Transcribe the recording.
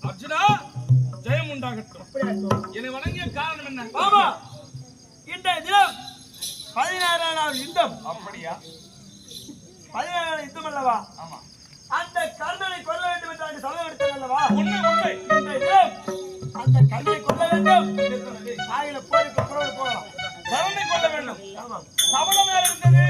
அர்ஜுனா ஜெயம் உண்டாகட்டும். என்னை வணங்கிய காரணம் என்ன? பாபா இன்றைய தினம் 16ஆம் யுத்தம். அப்படியா? 16ஆம் யுத்தம் அல்லவா? ஆமா. அந்த கர்ணனை கொல்ல வேண்டும் என்று சபதம் எடுத்தது அல்லவா? உண்மை உண்மை. இன்றைய தினம் அந்த கர்ணனை கொல்ல வேண்டும். ஆயில போருக்கு புறப்பட்டு போகலாம். கர்ணனை கொல்ல வேண்டும். ஆமா. சபதம் யார் இருந்தது?